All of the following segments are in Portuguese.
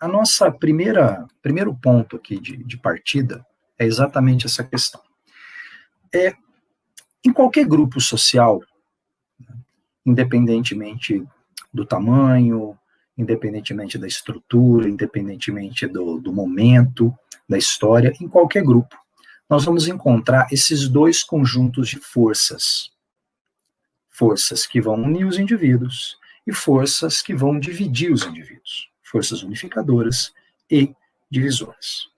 a nossa primeiro ponto aqui de partida é exatamente essa questão. Em qualquer grupo social, independentemente do tamanho, independentemente da estrutura, independentemente do momento, da história, em qualquer grupo, nós vamos encontrar esses dois conjuntos de forças. Forças que vão unir os indivíduos e forças que vão dividir os indivíduos. Forças unificadoras e divisoras.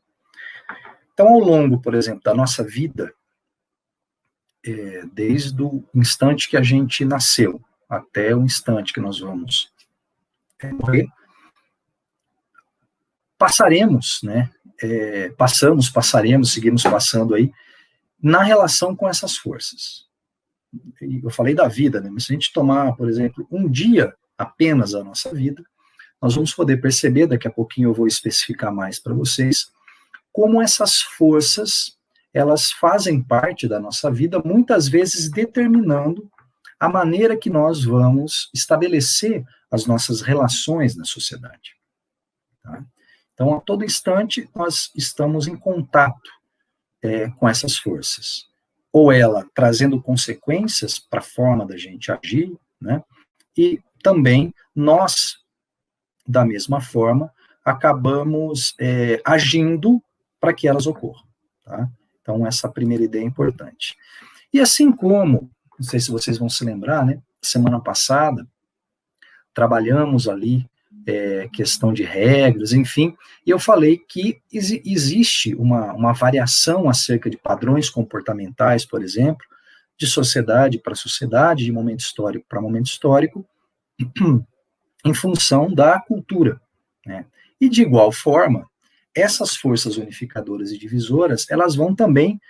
Então, ao longo, por exemplo, da nossa vida, desde o instante que a gente nasceu até o instante que nós vamos morrer, passaremos, né? Passaremos, seguimos passando aí, na relação com essas forças. Eu falei da vida, né? Mas se a gente tomar, por exemplo, um dia apenas da nossa vida, nós vamos poder perceber, daqui a pouquinho eu vou especificar mais para vocês, como essas forças, elas fazem parte da nossa vida, muitas vezes determinando a maneira que nós vamos estabelecer as nossas relações na sociedade. Tá? Então, a todo instante, nós estamos em contato com essas forças. Ou ela trazendo consequências para a forma da gente agir, né? E também nós, da mesma forma, acabamos agindo para que elas ocorram. Tá? Então, essa primeira ideia é importante. E assim como, não sei se vocês vão se lembrar, né? Semana passada, trabalhamos ali questão de regras, enfim, e eu falei que existe uma variação acerca de padrões comportamentais, por exemplo, de sociedade para sociedade, de momento histórico para momento histórico, em função da cultura, né? E de igual forma, essas forças unificadoras e divisoras, elas vão também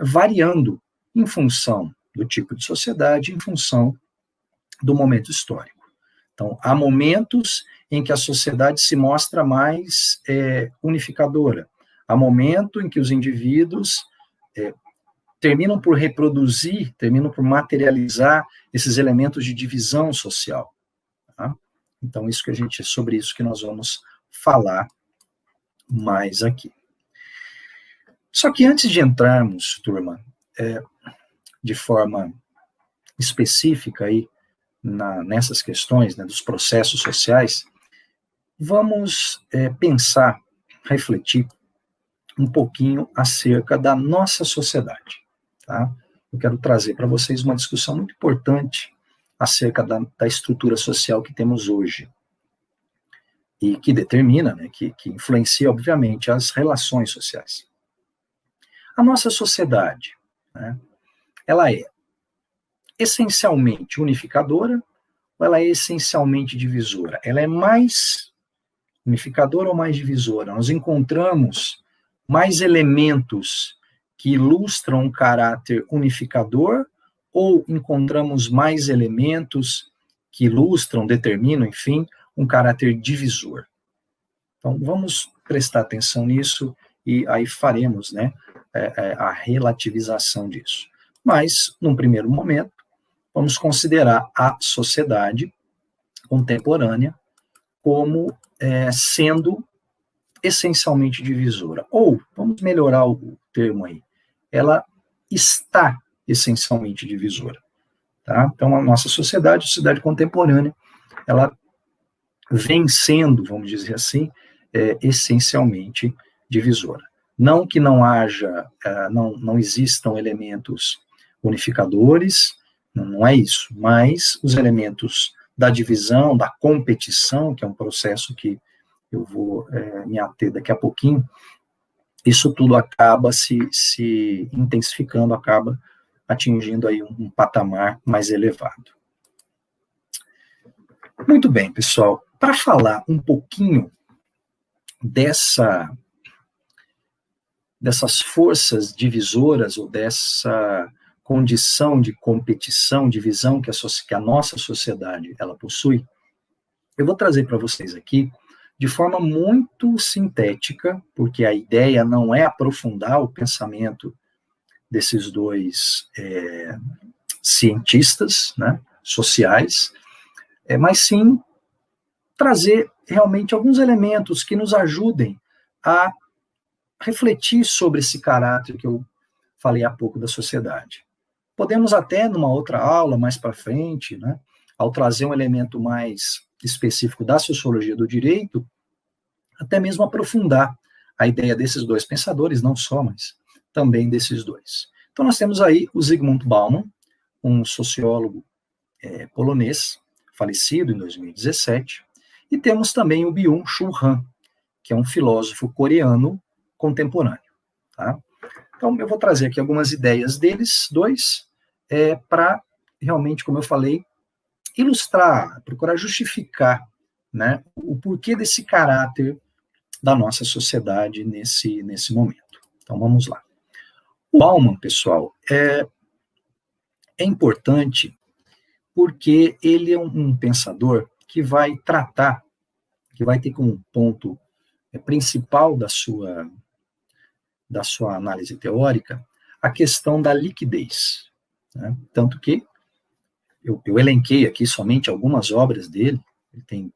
variando em função do tipo de sociedade, em função do momento histórico. Então, há momentos em que a sociedade se mostra mais unificadora, há momento em que os indivíduos terminam por reproduzir, terminam por materializar esses elementos de divisão social. Tá? Então, sobre isso que nós vamos falar mais aqui. Só que antes de entrarmos, turma, de forma específica aí, nessas questões, né, dos processos sociais, vamos pensar, refletir um pouquinho acerca da nossa sociedade. Tá? Eu quero trazer para vocês uma discussão muito importante acerca da estrutura social que temos hoje e que determina, né, que influencia, obviamente, as relações sociais. A nossa sociedade, né, ela é essencialmente unificadora ou ela é essencialmente divisora? Ela é mais unificadora ou mais divisora? Nós encontramos mais elementos que ilustram um caráter unificador ou encontramos mais elementos que ilustram, determinam, enfim, um caráter divisor? Então, vamos prestar atenção nisso e aí faremos, né, a relativização disso. Mas, num primeiro momento, vamos considerar a sociedade contemporânea como sendo essencialmente divisora. Ou, vamos melhorar o termo aí, ela está essencialmente divisora. Tá? Então, a nossa sociedade, a sociedade contemporânea, ela vem sendo, vamos dizer assim, essencialmente divisora. Não que não haja, não existam elementos unificadores, não é isso, mas os elementos da divisão, da competição, que é um processo que eu vou me ater daqui a pouquinho, isso tudo acaba se intensificando, acaba atingindo aí um patamar mais elevado. Muito bem, pessoal, para falar um pouquinho dessas forças divisoras ou dessa condição de competição, divisão que a nossa sociedade ela possui, eu vou trazer para vocês aqui de forma muito sintética, porque a ideia não é aprofundar o pensamento desses dois cientistas, né, sociais, mas sim trazer realmente alguns elementos que nos ajudem a refletir sobre esse caráter que eu falei há pouco da sociedade. Podemos até, numa outra aula, mais para frente, né, ao trazer um elemento mais específico da sociologia do direito, até mesmo aprofundar a ideia desses dois pensadores, não só, mas também desses dois. Então, nós temos aí o Zygmunt Bauman, um sociólogo polonês, falecido em 2017, e temos também o Byung-Chul Han, que é um filósofo coreano contemporâneo. Tá? Então, eu vou trazer aqui algumas ideias deles dois, para realmente, como eu falei, ilustrar, procurar justificar, né, o porquê desse caráter da nossa sociedade nesse momento. Então, vamos lá. O Bauman, pessoal, é importante porque ele é um pensador que vai tratar, que vai ter como ponto principal da sua análise teórica a questão da liquidez. Né? Tanto que eu elenquei aqui somente algumas obras dele, ele tem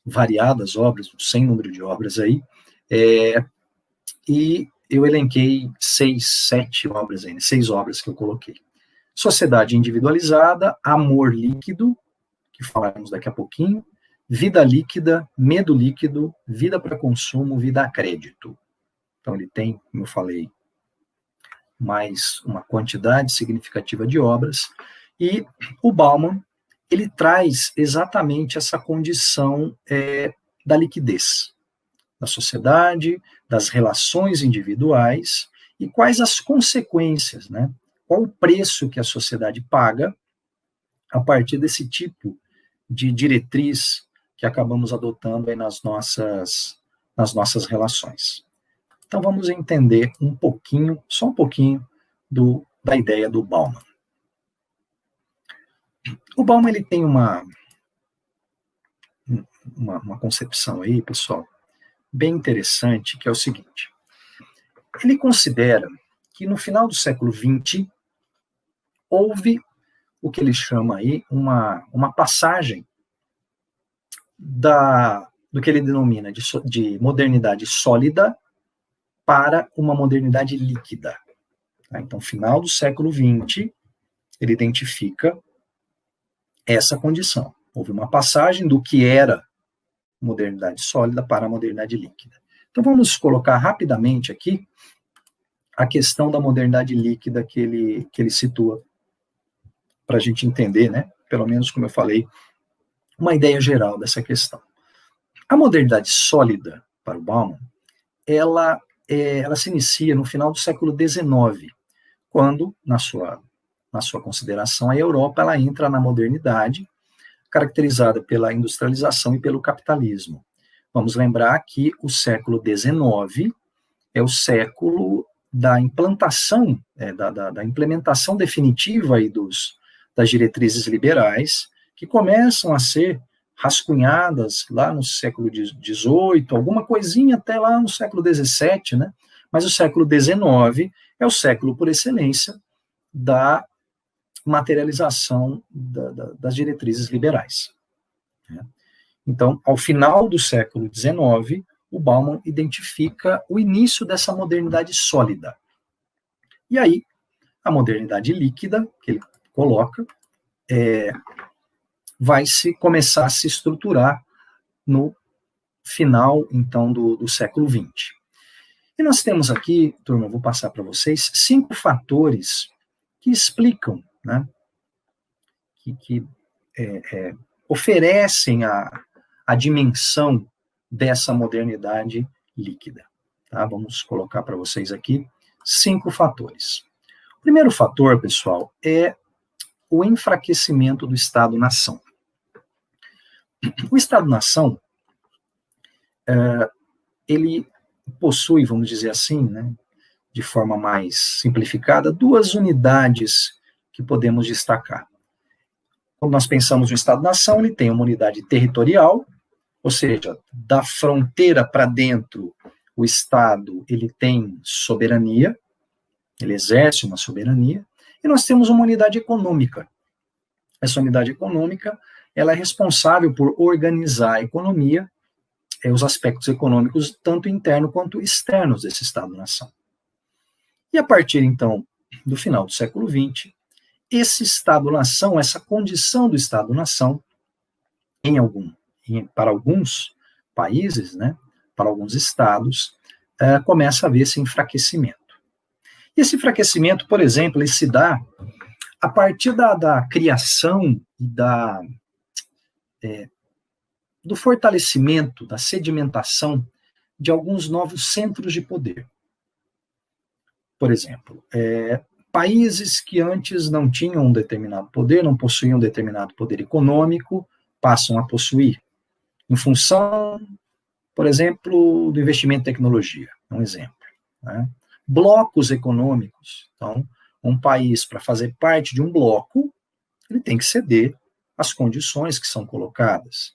variadas obras, um sem número de obras aí, e eu elenquei 6 obras que eu coloquei. Sociedade Individualizada, Amor Líquido, que falaremos daqui a pouquinho, Vida Líquida, Medo Líquido, Vida para Consumo, Vida a Crédito. Então ele tem, como eu falei, mais uma quantidade significativa de obras, e o Bauman, ele traz exatamente essa condição da liquidez da sociedade, das relações individuais, e quais as consequências, né? Qual o preço que a sociedade paga a partir desse tipo de diretriz que acabamos adotando aí nas nossas relações. Então vamos entender só um pouquinho da ideia do Bauman. O Bauman ele tem uma concepção aí, pessoal, bem interessante, que é o seguinte. Ele considera que no final do século XX houve o que ele chama aí uma passagem do que ele denomina de modernidade sólida para uma modernidade líquida. Então, final do século XX, ele identifica essa condição. Houve uma passagem do que era modernidade sólida para a modernidade líquida. Então, vamos colocar rapidamente aqui a questão da modernidade líquida que ele situa, para a gente entender, né, pelo menos, como eu falei, uma ideia geral dessa questão. A modernidade sólida, para o Bauman, ela se inicia no final do século XIX, quando, na sua consideração, a Europa ela entra na modernidade, caracterizada pela industrialização e pelo capitalismo. Vamos lembrar que o século XIX é o século da implantação, da implementação definitiva aí das diretrizes liberais, que começam a ser rascunhadas lá no século XVIII, alguma coisinha até lá no século XVII, né? Mas o século XIX é o século por excelência da materialização das diretrizes liberais. Né? Então, ao final do século XIX, o Bauman identifica o início dessa modernidade sólida. E aí, a modernidade líquida, que ele coloca, vai começar a se estruturar no final, então, do século XX. E nós temos aqui, turma, eu vou passar para vocês, 5 fatores que explicam, né, que oferecem a dimensão dessa modernidade líquida. Tá? Vamos colocar para vocês aqui 5 fatores. O primeiro fator, pessoal, é o enfraquecimento do Estado-nação. O Estado-nação, ele possui, vamos dizer assim, né, de forma mais simplificada, 2 unidades que podemos destacar. Quando nós pensamos no Estado-nação, ele tem uma unidade territorial, ou seja, da fronteira para dentro, o Estado ele tem soberania, ele exerce uma soberania, e nós temos uma unidade econômica. Essa unidade econômica, ela é responsável por organizar a economia, os aspectos econômicos, tanto internos quanto externos desse Estado-nação. E a partir, então, do final do século XX, esse Estado-nação, essa condição do Estado-nação, para alguns países, né, para alguns estados, começa a haver esse enfraquecimento. E esse enfraquecimento, por exemplo, ele se dá a partir da criação e do fortalecimento, da sedimentação de alguns novos centros de poder. Por exemplo, países que antes não tinham um determinado poder, não possuíam um determinado poder econômico, passam a possuir, em função, por exemplo, do investimento em tecnologia, é um exemplo. Né? Blocos econômicos. Então, um país, para fazer parte de um bloco, ele tem que ceder às condições que são colocadas.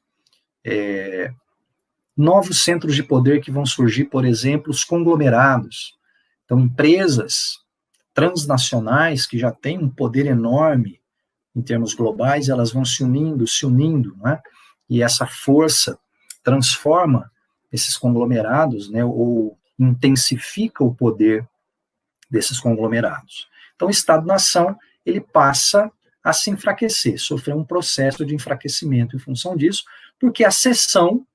Novos centros de poder que vão surgir, por exemplo, os conglomerados. Então, empresas transnacionais que já têm um poder enorme em termos globais, elas vão se unindo, né? E essa força transforma esses conglomerados, né, ou intensifica o poder desses conglomerados. Então, o Estado-nação, ele passa a se enfraquecer, sofrer um processo de enfraquecimento em função disso, porque a cessão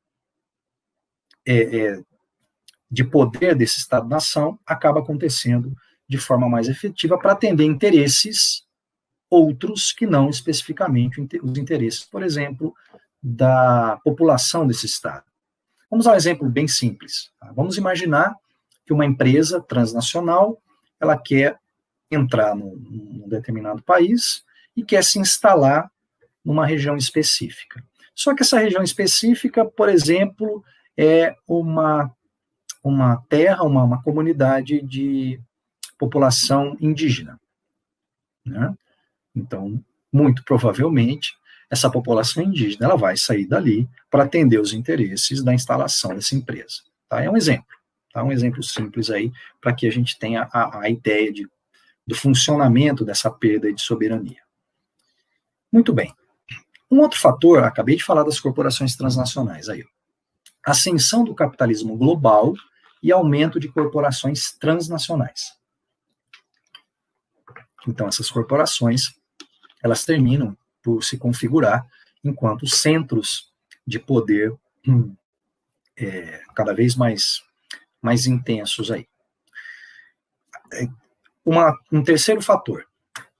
de poder desse Estado-nação acaba acontecendo de forma mais efetiva para atender interesses outros que não especificamente os interesses, por exemplo, da população desse Estado. Vamos dar um exemplo bem simples. Tá? Vamos imaginar que uma empresa transnacional, ela quer entrar num determinado país e quer se instalar numa região específica. Só que essa região específica, por exemplo, é uma terra, uma comunidade de população indígena. Né? Então, muito provavelmente, essa população indígena ela vai sair dali para atender os interesses da instalação dessa empresa. Tá? É um exemplo. Tá? Um exemplo simples aí, para que a gente tenha a ideia do funcionamento dessa perda de soberania. Muito bem. Um outro fator, acabei de falar das corporações transnacionais aí. Ascensão do capitalismo global e aumento de corporações transnacionais. Então, essas corporações, elas terminam por se configurar enquanto centros de poder cada vez mais intensos aí. Um terceiro fator,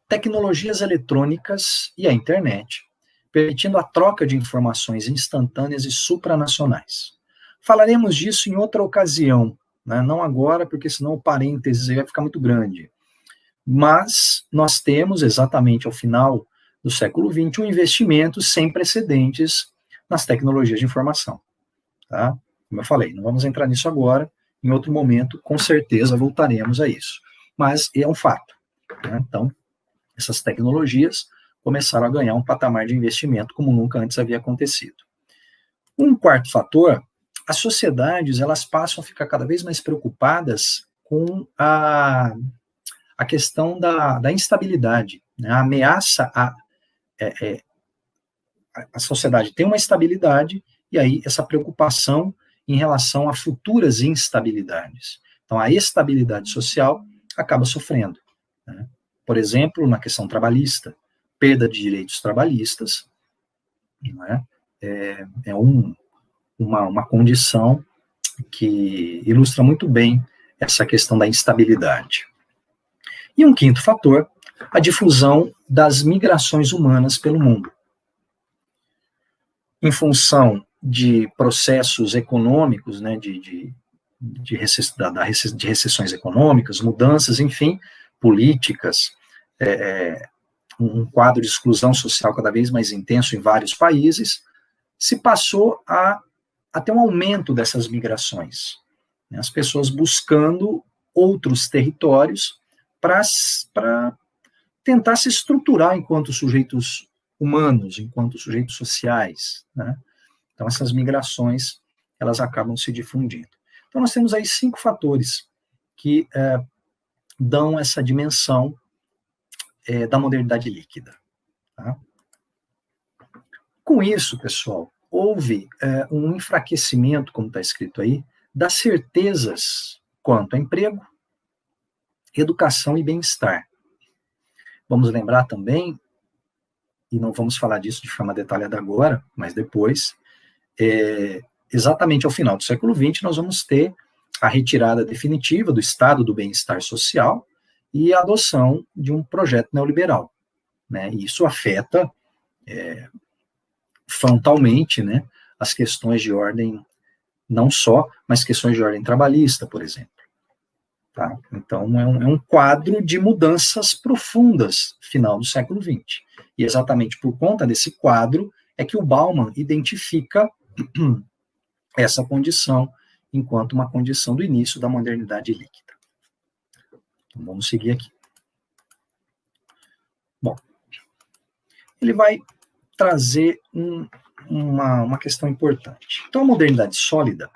tecnologias eletrônicas e a internet, permitindo a troca de informações instantâneas e supranacionais. Falaremos disso em outra ocasião, né? Não agora, porque senão o parênteses vai ficar muito grande. Mas nós temos, exatamente ao final do século XX, um investimento sem precedentes nas tecnologias de informação. Tá? Como eu falei, não vamos entrar nisso agora, em outro momento, com certeza voltaremos a isso. Mas é um fato. Né? Então, essas tecnologias começaram a ganhar um patamar de investimento como nunca antes havia acontecido. Um quarto fator, as sociedades elas passam a ficar cada vez mais preocupadas com a questão da instabilidade, né? A ameaça a sociedade tem uma estabilidade, e aí essa preocupação em relação a futuras instabilidades. Então, a estabilidade social acaba sofrendo. Né? Por exemplo, na questão trabalhista, perda de direitos trabalhistas, né? Uma condição que ilustra muito bem essa questão da instabilidade. E um quinto fator, a difusão das migrações humanas pelo mundo. Em função de processos econômicos, né, de recessões econômicas, mudanças, enfim, políticas, um quadro de exclusão social cada vez mais intenso em vários países, se passou a ter um aumento dessas migrações. Né, as pessoas buscando outros territórios para tentar se estruturar enquanto sujeitos humanos, enquanto sujeitos sociais, né? Então, essas migrações, elas acabam se difundindo. Então, nós temos aí 5 fatores que dão essa dimensão da modernidade líquida. Tá? Com isso, pessoal, houve um enfraquecimento, como está escrito aí, das certezas quanto a emprego, educação e bem-estar. Vamos lembrar também, e não vamos falar disso de forma detalhada agora, mas depois, exatamente ao final do século XX, nós vamos ter a retirada definitiva do estado do bem-estar social e a adoção de um projeto neoliberal, né? E isso afeta frontalmente, né, as questões de ordem, não só, mas questões de ordem trabalhista, por exemplo. Tá? Então, é um quadro de mudanças profundas, final do século XX. E exatamente por conta desse quadro é que o Bauman identifica essa condição enquanto uma condição do início da modernidade líquida. Então, vamos seguir aqui. Bom, ele vai trazer uma questão importante. Então, a modernidade sólida,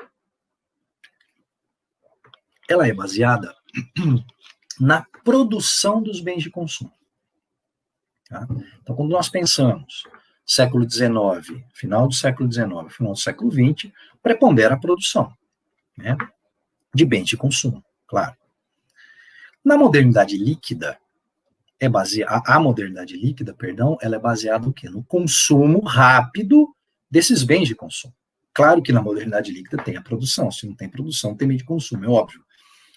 ela é baseada na produção dos bens de consumo. Tá? Então, quando nós pensamos século XIX, final do século XIX, final do século XX, prepondera a produção, né, de bens de consumo, claro. Na modernidade líquida, a modernidade líquida, ela é baseada no quê? No consumo rápido desses bens de consumo. Claro que na modernidade líquida tem a produção, se não tem produção, tem meio de consumo, é óbvio.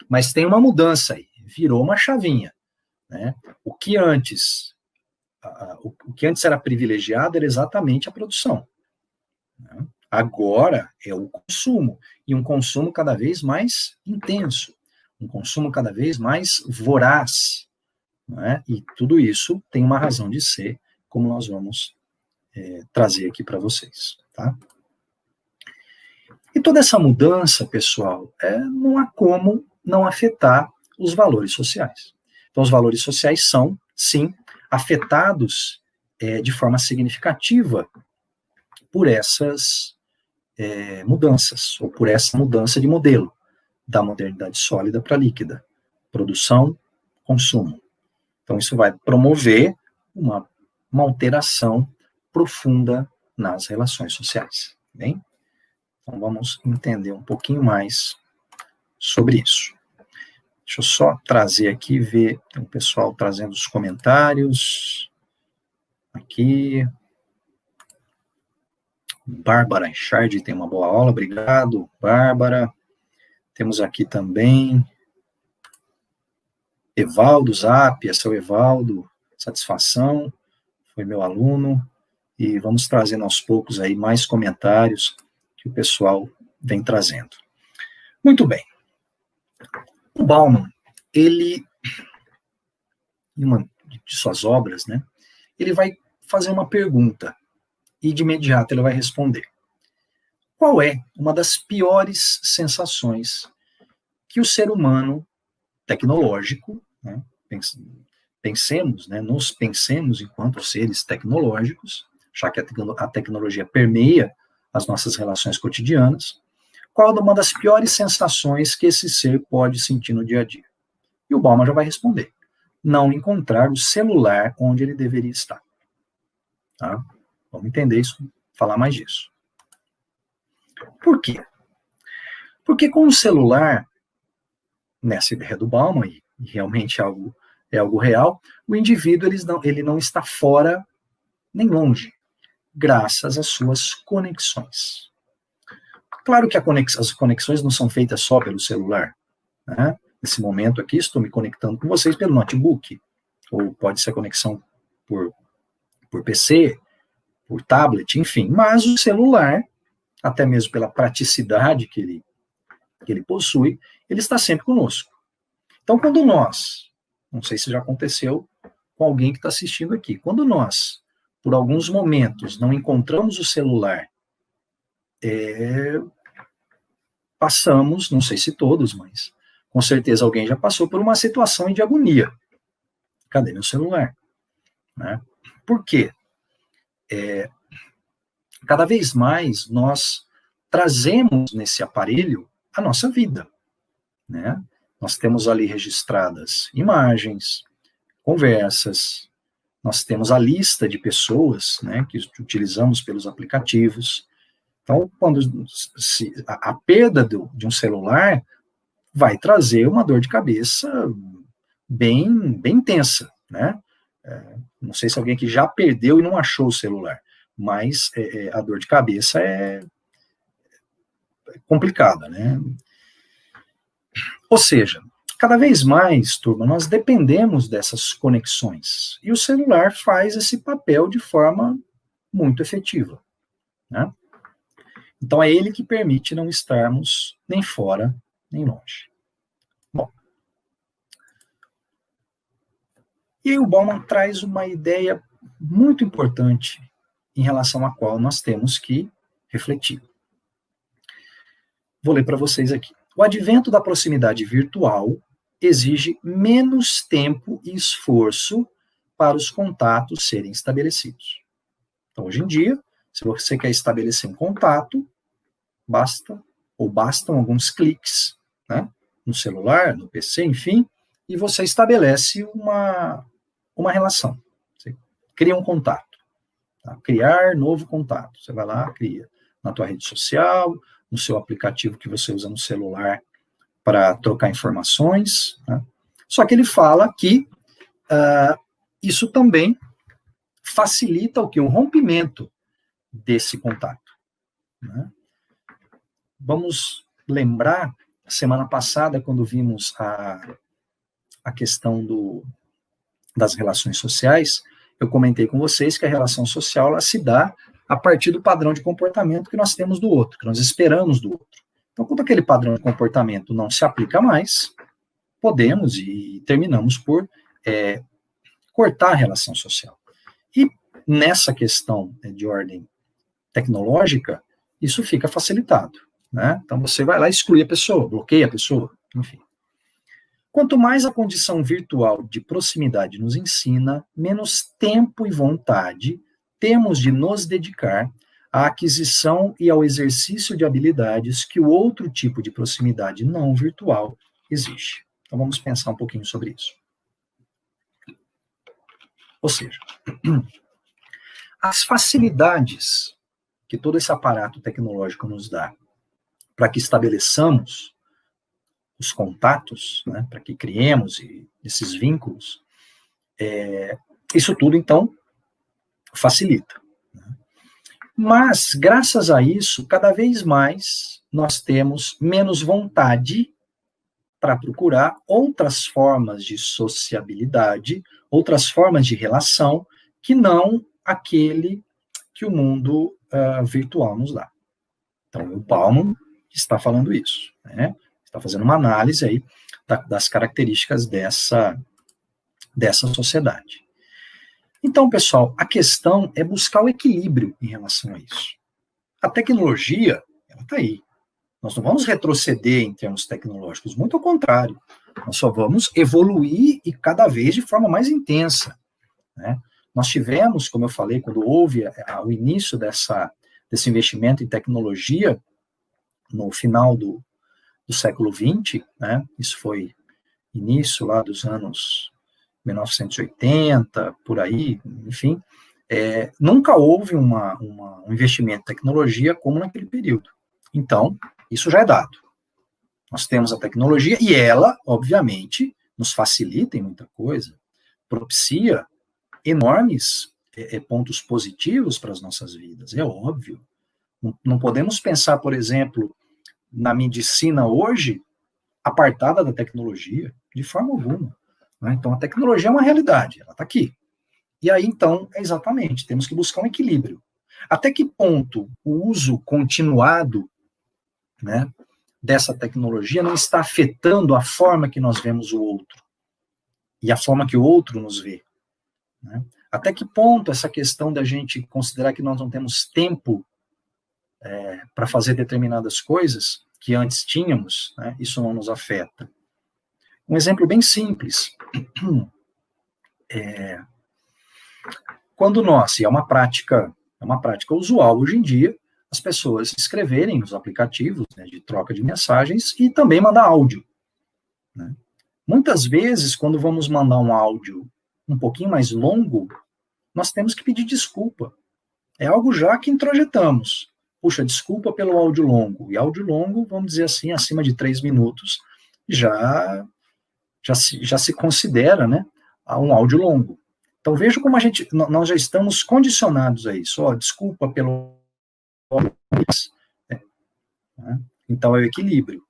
Mas tem uma mudança aí, virou uma chavinha, né? O que antes era privilegiado era exatamente a produção, né? Agora é o consumo, e um consumo cada vez mais intenso, um consumo cada vez mais voraz, né? E tudo isso tem uma razão de ser, como nós vamos trazer aqui para vocês, tá? E toda essa mudança, pessoal, não há como não afetar os valores sociais. Então, os valores sociais são, sim, afetados de forma significativa por essas mudanças, ou por essa mudança de modelo da modernidade sólida para líquida. Produção, consumo. Então, isso vai promover uma alteração profunda nas relações sociais. Bem? Então, vamos entender um pouquinho mais sobre isso. Deixa eu só trazer aqui, ver, tem o pessoal trazendo os comentários. Aqui. Bárbara Enchard tem uma boa aula, obrigado, Bárbara. Temos aqui também Evaldo Zap, esse é o Evaldo, satisfação, foi meu aluno, e vamos trazendo aos poucos aí mais comentários que o pessoal vem trazendo. Muito bem. O Bauman, ele, em uma de suas obras, né, ele vai fazer uma pergunta, e de imediato ele vai responder. Qual é uma das piores sensações que o ser humano tecnológico, né, pensemos, né, nos pensemos enquanto seres tecnológicos, já que a tecnologia permeia as nossas relações cotidianas, qual é uma das piores sensações que esse ser pode sentir no dia a dia? E o Bauman já vai responder. Não encontrar o celular onde ele deveria estar. Tá? Vamos entender isso, falar mais disso. Por quê? Porque com o celular, nessa ideia do Bauman, e realmente é algo real, o indivíduo ele não está fora nem longe, graças às suas conexões. Claro que as conexões não são feitas só pelo celular, né? Nesse momento aqui, estou me conectando com vocês pelo notebook, ou pode ser a conexão por PC, por tablet, enfim, mas o celular, até mesmo pela praticidade que ele possui, ele está sempre conosco. Então, quando nós, não sei se já aconteceu com alguém que está assistindo aqui, quando nós, por alguns momentos, não encontramos o celular, passamos, não sei se todos, mas com certeza alguém já passou por uma situação de agonia. Cadê meu celular? Né? Por quê? Cada vez mais nós trazemos nesse aparelho a nossa vida, né? Nós temos ali registradas imagens, conversas, nós temos a lista de pessoas, né, que utilizamos pelos aplicativos. Então, quando a perda de um celular vai trazer uma dor de cabeça bem intensa, né? Não sei se alguém que já perdeu e não achou o celular, mas a dor de cabeça é complicada, né? Ou seja, cada vez mais, turma, nós dependemos dessas conexões, e o celular faz esse papel de forma muito efetiva, né? Então, é ele que permite não estarmos nem fora, nem longe. Bom, e aí o Bauman traz uma ideia muito importante em relação à qual nós temos que refletir. Vou ler para vocês aqui. O advento da proximidade virtual exige menos tempo e esforço para os contatos serem estabelecidos. Então, hoje em dia, se você quer estabelecer um contato, bastam alguns cliques, né, no celular, no PC, enfim, e você estabelece uma relação. Você cria um contato. Tá? Criar novo contato. Você vai lá, cria na tua rede social, no seu aplicativo que você usa no celular para trocar informações. Né? Só que ele fala que isso também facilita o quê? O rompimento desse contato. Né? Vamos lembrar, semana passada, quando vimos a questão das relações sociais, eu comentei com vocês que a relação social ela se dá a partir do padrão de comportamento que nós temos do outro, que nós esperamos do outro. Então, quando aquele padrão de comportamento não se aplica mais, podemos e terminamos por cortar a relação social. E nessa questão de ordem tecnológica, isso fica facilitado. Né? Então, você vai lá e exclui a pessoa, bloqueia a pessoa, enfim. Quanto mais a condição virtual de proximidade nos ensina, menos tempo e vontade temos de nos dedicar à aquisição e ao exercício de habilidades que o outro tipo de proximidade não virtual exige. Então, vamos pensar um pouquinho sobre isso. Ou seja, as facilidades que todo esse aparato tecnológico nos dá para que estabeleçamos os contatos, né, para que criemos esses vínculos, isso tudo, então, facilita. Né? Mas, graças a isso, cada vez mais nós temos menos vontade para procurar outras formas de sociabilidade, outras formas de relação, que não aquele que o mundo virtual nos dá. Então, o Bauman está falando isso, né? Está fazendo uma análise aí das características dessa sociedade. Então, pessoal, a questão é buscar o equilíbrio em relação a isso. A tecnologia, ela está aí. Nós não vamos retroceder em termos tecnológicos, muito ao contrário. Nós só vamos evoluir e cada vez de forma mais intensa. Né? Nós tivemos, como eu falei, quando houve o início desse investimento em tecnologia, no final do século XX, né? Isso foi início lá dos anos 1980, por aí, enfim, nunca houve um investimento em tecnologia como naquele período. Então, isso já é dado. Nós temos a tecnologia e ela, obviamente, nos facilita em muita coisa, propicia enormes pontos positivos para as nossas vidas, é óbvio. Não podemos pensar, por exemplo, na medicina hoje, apartada da tecnologia, de forma alguma. Né? Então, a tecnologia é uma realidade, ela está aqui. E aí, então, exatamente, temos que buscar um equilíbrio. Até que ponto o uso continuado, né, dessa tecnologia não está afetando a forma que nós vemos o outro e a forma que o outro nos vê? Né? Até que ponto essa questão da gente considerar que nós não temos tempo para fazer determinadas coisas que antes tínhamos, né, isso não nos afeta. Um exemplo bem simples. Quando nós, e é uma prática usual hoje em dia, as pessoas escreverem nos aplicativos, né, de troca de mensagens e também mandar áudio. Né? Muitas vezes, quando vamos mandar um áudio um pouquinho mais longo, nós temos que pedir desculpa. É algo já que introjetamos. Puxa, desculpa pelo áudio longo. E áudio longo, vamos dizer assim, acima de 3 minutos, já se considera, né, um áudio longo. Então, veja como nós já estamos condicionados a isso. Desculpa pelo áudio. Então, é o equilíbrio.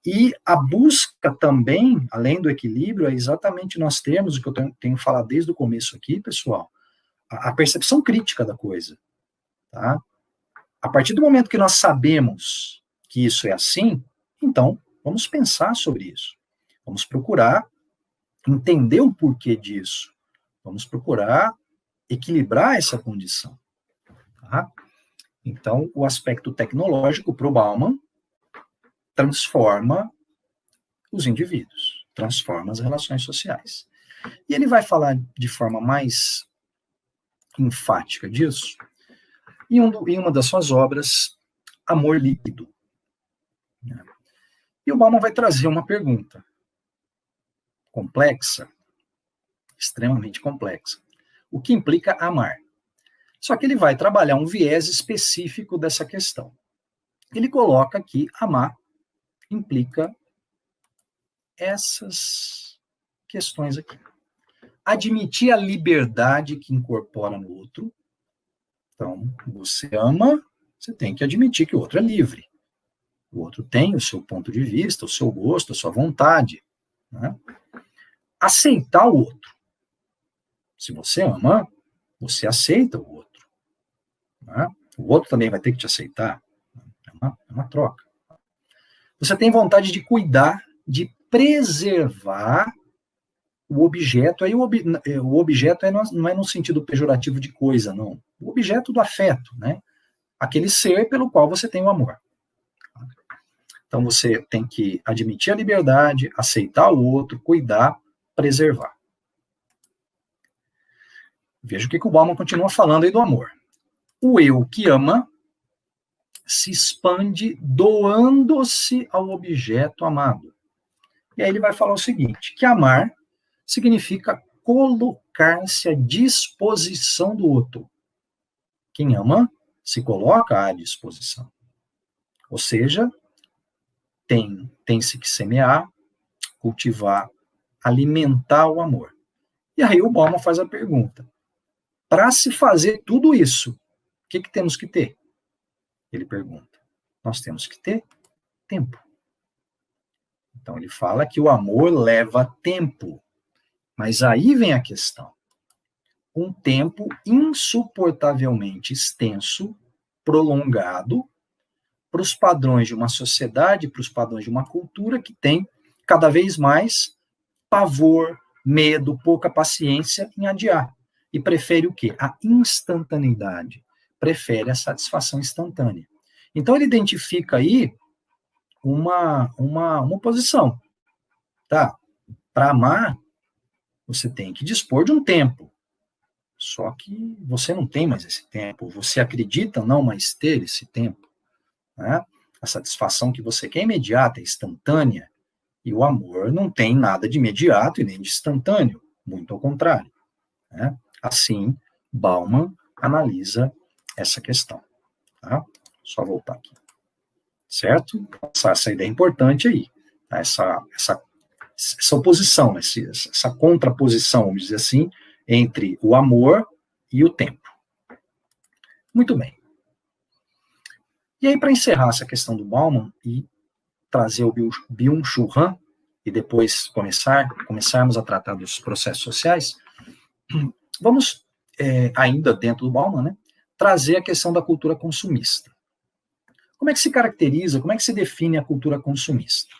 E a busca também, além do equilíbrio, é exatamente nós termos, o que eu tenho falado desde o começo aqui, pessoal, a percepção crítica da coisa. Tá? A partir do momento que nós sabemos que isso é assim, então, vamos pensar sobre isso. Vamos procurar entender o porquê disso. Vamos procurar equilibrar essa condição. Tá? Então, o aspecto tecnológico para o Bauman transforma os indivíduos, transforma as relações sociais. E ele vai falar de forma mais enfática disso em uma das suas obras, Amor Líquido. E o Bauman vai trazer uma pergunta complexa, extremamente complexa. O que implica amar? Só que ele vai trabalhar um viés específico dessa questão. Ele coloca que amar implica essas questões aqui. Admitir a liberdade que incorpora no outro. Então, você ama, você tem que admitir que o outro é livre. O outro tem o seu ponto de vista, o seu gosto, a sua vontade. Né? Aceitar o outro. Se você ama, você aceita o outro. Né? O outro também vai ter que te aceitar. É uma troca. Você tem vontade de cuidar, de preservar o objeto. Aí o objeto não é no sentido pejorativo de coisa, não. O objeto do afeto, né? Aquele ser pelo qual você tem o amor. Então você tem que admitir a liberdade, aceitar o outro, cuidar, preservar. Veja o que o Bauman continua falando aí do amor. O eu que ama se expande doando-se ao objeto amado. E aí ele vai falar o seguinte, que amar significa colocar-se à disposição do outro. Quem ama se coloca à disposição. Ou seja, tem-se que semear, cultivar, alimentar o amor. E aí o Bauman faz a pergunta, para se fazer tudo isso, o que temos que ter? Ele pergunta, nós temos que ter tempo. Então ele fala que o amor leva tempo, mas aí vem a questão. Um tempo insuportavelmente extenso, prolongado, para os padrões de uma sociedade, para os padrões de uma cultura que tem cada vez mais pavor, medo, pouca paciência em adiar. E prefere o quê? A instantaneidade. Prefere a satisfação instantânea. Então ele identifica aí uma oposição. Tá? Para amar, você tem que dispor de um tempo. Só que você não tem mais esse tempo. Você acredita não mais ter esse tempo. Né? A satisfação que você quer é imediata, é instantânea. E o amor não tem nada de imediato e nem de instantâneo. Muito ao contrário. Né? Assim, Bauman analisa essa questão. Tá? Só voltar aqui. Certo? Essa ideia é importante aí. Tá? Essa oposição, essa contraposição, vamos dizer assim, entre o amor e o tempo. Muito bem. E aí, para encerrar essa questão do Bauman e trazer o Byung-Chul Han, e depois começarmos a tratar dos processos sociais, vamos, ainda dentro do Bauman, né, trazer a questão da cultura consumista. Como é que se caracteriza, como é que se define a cultura consumista?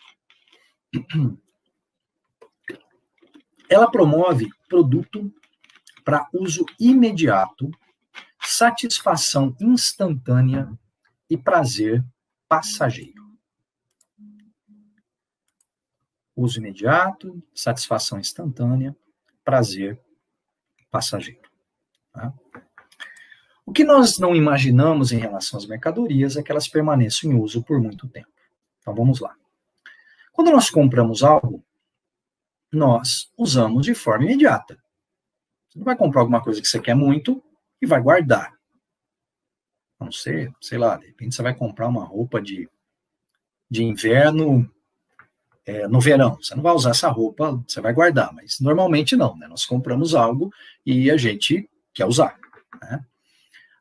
Ela promove produto para uso imediato, satisfação instantânea e prazer passageiro. Uso imediato, satisfação instantânea, prazer passageiro. Tá? O que nós não imaginamos em relação às mercadorias é que elas permaneçam em uso por muito tempo. Então vamos lá. Quando nós compramos algo, nós usamos de forma imediata. Você não vai comprar alguma coisa que você quer muito e vai guardar. A não ser, sei lá, de repente você vai comprar uma roupa de inverno no verão. Você não vai usar essa roupa, você vai guardar, mas normalmente não, né? Nós compramos algo e a gente quer usar, né?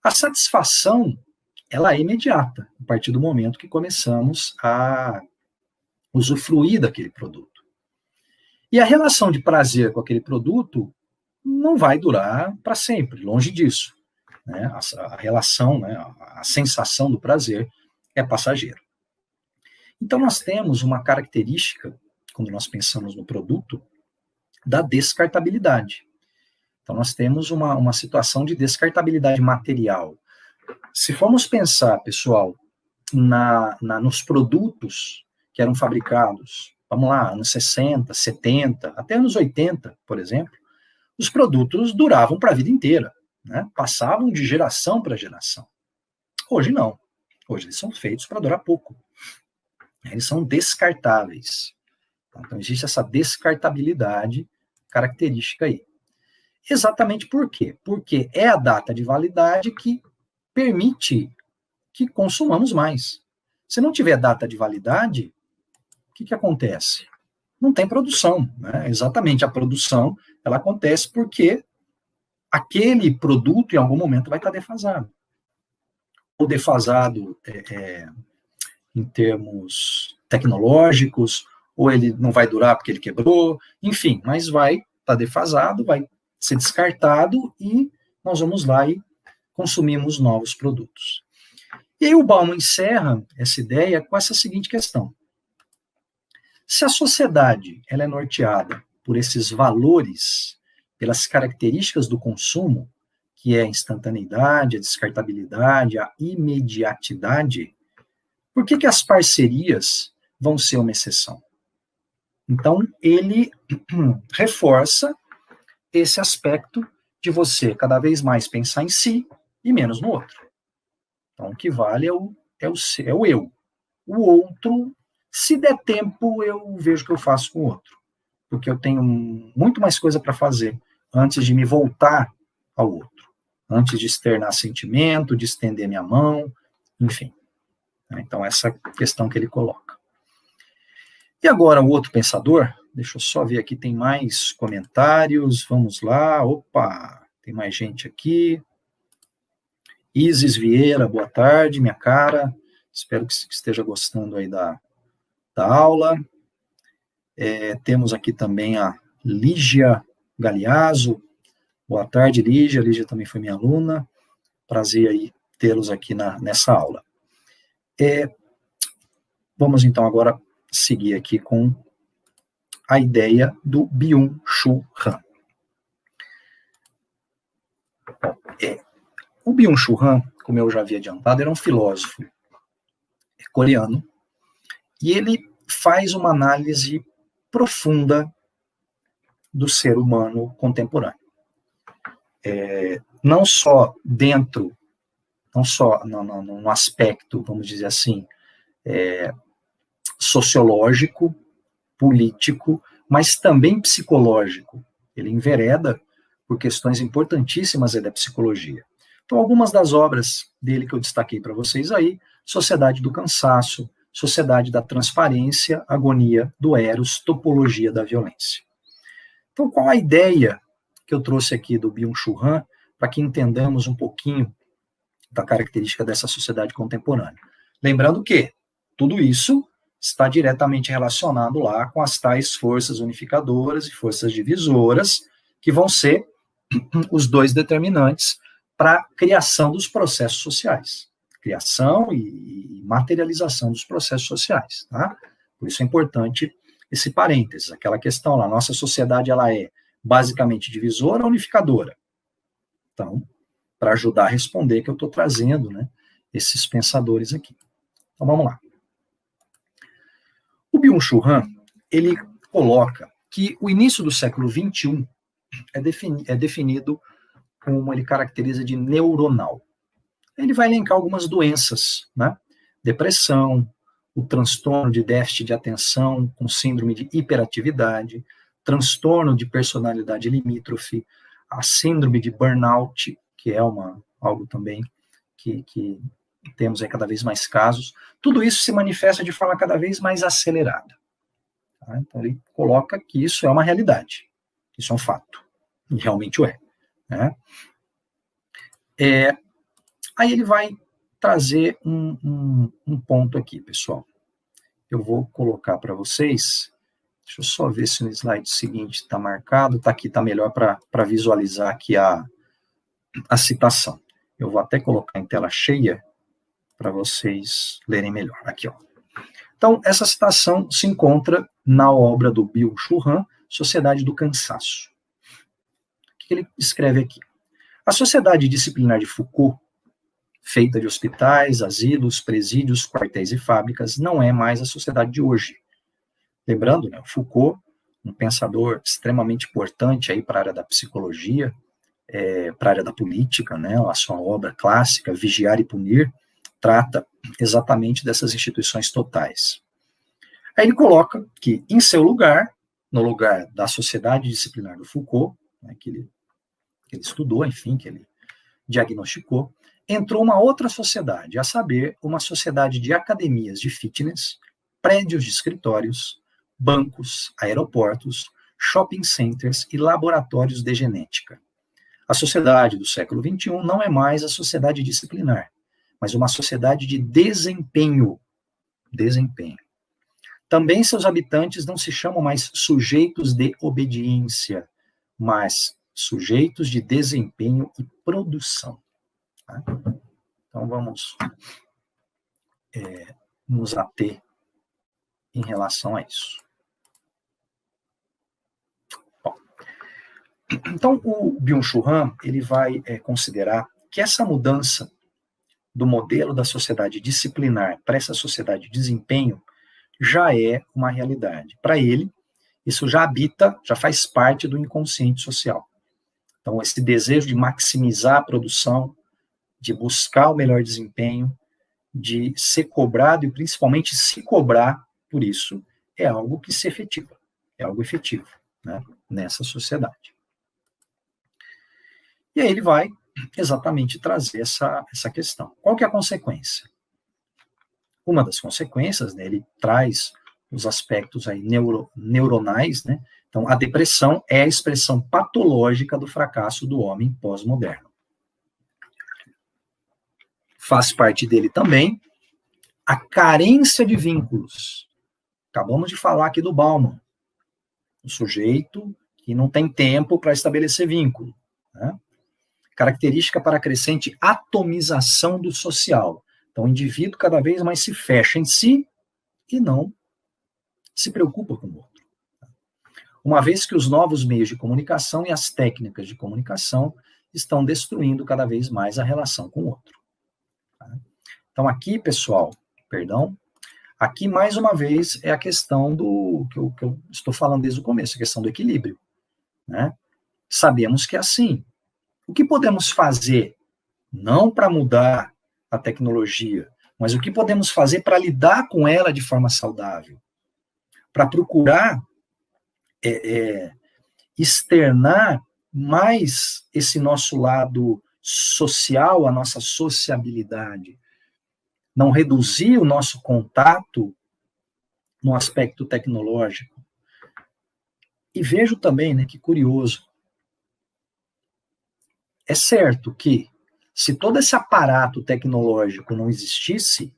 A satisfação, ela é imediata, a partir do momento que começamos a usufruir daquele produto. E a relação de prazer com aquele produto não vai durar para sempre, longe disso, né? A relação, né, a sensação do prazer é passageira. Então, nós temos uma característica, quando nós pensamos no produto, da descartabilidade. Então, nós temos uma situação de descartabilidade material. Se formos pensar, pessoal, nos produtos que eram fabricados, vamos lá, anos 60, 70, até anos 80, por exemplo, os produtos duravam para a vida inteira, né? Passavam de geração para geração. Hoje não. Hoje eles são feitos para durar pouco. Eles são descartáveis. Então, existe essa descartabilidade característica aí. Exatamente por quê? Porque é a data de validade que permite que consumamos mais. Se não tiver data de validade, o que acontece? Não tem produção, né? Exatamente, a produção, ela acontece porque aquele produto, em algum momento, vai estar defasado. Ou defasado em termos tecnológicos, ou ele não vai durar porque ele quebrou, enfim, mas vai estar defasado, vai ser descartado e nós vamos lá e consumimos novos produtos. E aí o Bauman encerra essa ideia com essa seguinte questão. Se a sociedade ela é norteada por esses valores, pelas características do consumo, que é a instantaneidade, a descartabilidade, a imediatidade, por que as parcerias vão ser uma exceção? Então, ele reforça esse aspecto de você cada vez mais pensar em si e menos no outro. Então, o que vale é o eu. O outro, se der tempo, eu vejo o que eu faço com o outro. Porque eu tenho muito mais coisa para fazer antes de me voltar ao outro. Antes de externar sentimento, de estender minha mão, enfim. Então, essa questão que ele coloca. E agora, o outro pensador, deixa eu só ver aqui, tem mais comentários, vamos lá, opa, tem mais gente aqui. Isis Vieira, boa tarde, minha cara, espero que esteja gostando aí da aula. Temos aqui também a Lígia Galeazzo, boa tarde, Lígia também foi minha aluna, prazer aí tê-los aqui nessa aula. Vamos então agora seguir aqui com a ideia do Byung-Chul Han. O Byung-Chul Han, como eu já havia adiantado, era um filósofo coreano, e ele faz uma análise profunda do ser humano contemporâneo. Não só no aspecto, vamos dizer assim, sociológico, político, mas também psicológico. Ele envereda por questões importantíssimas da psicologia. Então, algumas das obras dele que eu destaquei para vocês aí, Sociedade do Cansaço, Sociedade da Transparência, Agonia do Eros, Topologia da Violência. Então, qual a ideia que eu trouxe aqui do Byung-Chul Han, para que entendamos um pouquinho da característica dessa sociedade contemporânea? Lembrando que tudo isso está diretamente relacionado lá com as tais forças unificadoras e forças divisoras, que vão ser os dois determinantes para a criação dos processos sociais. Criação e materialização dos processos sociais, tá? Por isso é importante esse parênteses, aquela questão lá, nossa sociedade ela é basicamente divisora ou unificadora? Então, para ajudar a responder que eu estou trazendo, né, esses pensadores aqui. Então, vamos lá. O Byung-Chul Han, ele coloca que o início do século XXI é definido como ele caracteriza de neuronal. Ele vai elencar algumas doenças, né? Depressão, o transtorno de déficit de atenção com síndrome de hiperatividade, transtorno de personalidade limítrofe, a síndrome de burnout, que é algo também que temos aí cada vez mais casos, tudo isso se manifesta de forma cada vez mais acelerada. Tá? Então, ele coloca que isso é uma realidade, isso é um fato, e realmente o é. Né? Aí ele vai trazer um ponto aqui, pessoal. Eu vou colocar para vocês, deixa eu só ver se no slide seguinte está marcado, está aqui, está melhor para visualizar aqui a citação. Eu vou até colocar em tela cheia, para vocês lerem melhor. Aqui, ó. Então, essa citação se encontra na obra do Byung-Chul Han, Sociedade do Cansaço. O que ele escreve aqui? A sociedade disciplinar de Foucault, feita de hospitais, asilos, presídios, quartéis e fábricas, não é mais a sociedade de hoje. Lembrando, né, Foucault, um pensador extremamente importante aí para a área da psicologia, para a área da política, né, a sua obra clássica, Vigiar e Punir, trata exatamente dessas instituições totais. Aí ele coloca que, em seu lugar, no lugar da sociedade disciplinar do Foucault, né, que ele estudou, enfim, que ele diagnosticou, entrou uma outra sociedade, a saber, uma sociedade de academias de fitness, prédios de escritórios, bancos, aeroportos, shopping centers e laboratórios de genética. A sociedade do século XXI não é mais a sociedade disciplinar, mas uma sociedade de desempenho. Desempenho. Também seus habitantes não se chamam mais sujeitos de obediência, mas sujeitos de desempenho e produção. Tá? Então, vamos nos ater em relação a isso. Bom, então, o Byung-Chul Han, ele vai considerar que essa mudança do modelo da sociedade disciplinar para essa sociedade de desempenho já é uma realidade. Para ele, isso já habita, já faz parte do inconsciente social. Então, esse desejo de maximizar a produção, de buscar o melhor desempenho, de ser cobrado e principalmente se cobrar por isso, é algo que se efetiva, é algo efetivo, né, nessa sociedade. E aí ele vai exatamente trazer essa questão. Qual que é a consequência? Uma das consequências, né, ele traz os aspectos aí neuronais, né? Então, a depressão é a expressão patológica do fracasso do homem pós-moderno. Faz parte dele também a carência de vínculos. Acabamos de falar aqui do Bauman, o sujeito que não tem tempo para estabelecer vínculo, né? Característica para a crescente atomização do social. Então, o indivíduo cada vez mais se fecha em si e não se preocupa com o outro. Uma vez que os novos meios de comunicação e as técnicas de comunicação estão destruindo cada vez mais a relação com o outro. Então, aqui, pessoal, aqui mais uma vez é a questão do que eu estou falando desde o começo, a questão do equilíbrio, né? Sabemos que é assim. O que podemos fazer, não para mudar a tecnologia, mas o que podemos fazer para lidar com ela de forma saudável? Para procurar externar mais esse nosso lado social, a nossa sociabilidade. Não reduzir o nosso contato no aspecto tecnológico. E vejo também, né, que curioso, é certo que, se todo esse aparato tecnológico não existisse,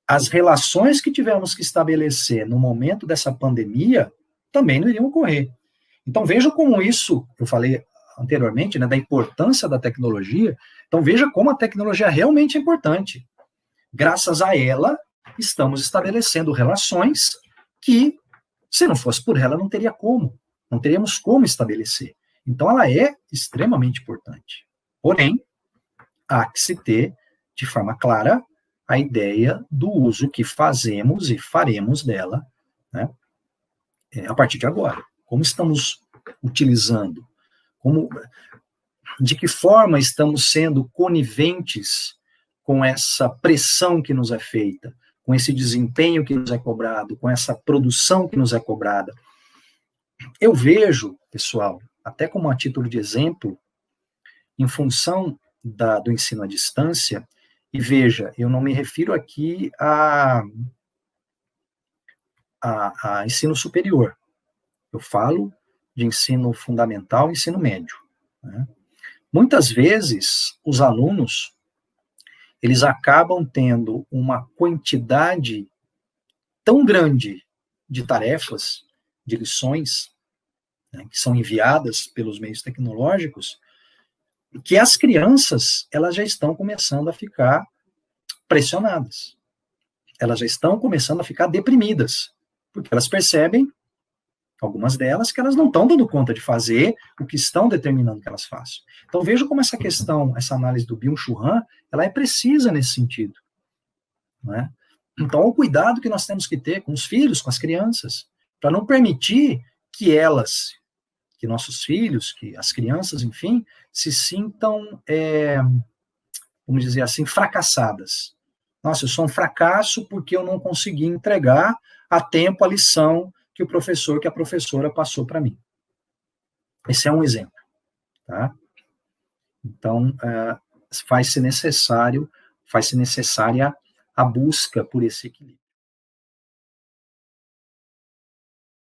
as relações que tivemos que estabelecer no momento dessa pandemia também não iriam ocorrer. Então, veja como isso, eu falei anteriormente, né, da importância da tecnologia, então veja como a tecnologia realmente é importante. Graças a ela, estamos estabelecendo relações que, se não fosse por ela, não teríamos como estabelecer. Então, ela é extremamente importante. Porém, há que se ter, de forma clara, a ideia do uso que fazemos e faremos dela, né, a partir de agora. Como estamos utilizando? De que forma estamos sendo coniventes com essa pressão que nos é feita, com esse desempenho que nos é cobrado, com essa produção que nos é cobrada? Eu vejo, pessoal, até como a título de exemplo, em função do ensino à distância, e veja, eu não me refiro aqui a ensino superior, eu falo de ensino fundamental e ensino médio, né? Muitas vezes, os alunos, eles acabam tendo uma quantidade tão grande de tarefas, de lições, né, que são enviadas pelos meios tecnológicos, que as crianças, elas já estão começando a ficar pressionadas. Elas já estão começando a ficar deprimidas, porque elas percebem, algumas delas, que elas não estão dando conta de fazer o que estão determinando que elas façam. Então, veja como essa questão, essa análise do Byung-Chul Han, ela é precisa nesse sentido, né? Então, o cuidado que nós temos que ter com os filhos, com as crianças, para não permitir que elas, que nossos filhos, que as crianças, enfim, se sintam, vamos dizer assim, fracassadas. Nossa, eu sou um fracasso porque eu não consegui entregar a tempo a lição que o professor, que a professora passou para mim. Esse é um exemplo, tá? Então, faz-se necessária a busca por esse equilíbrio.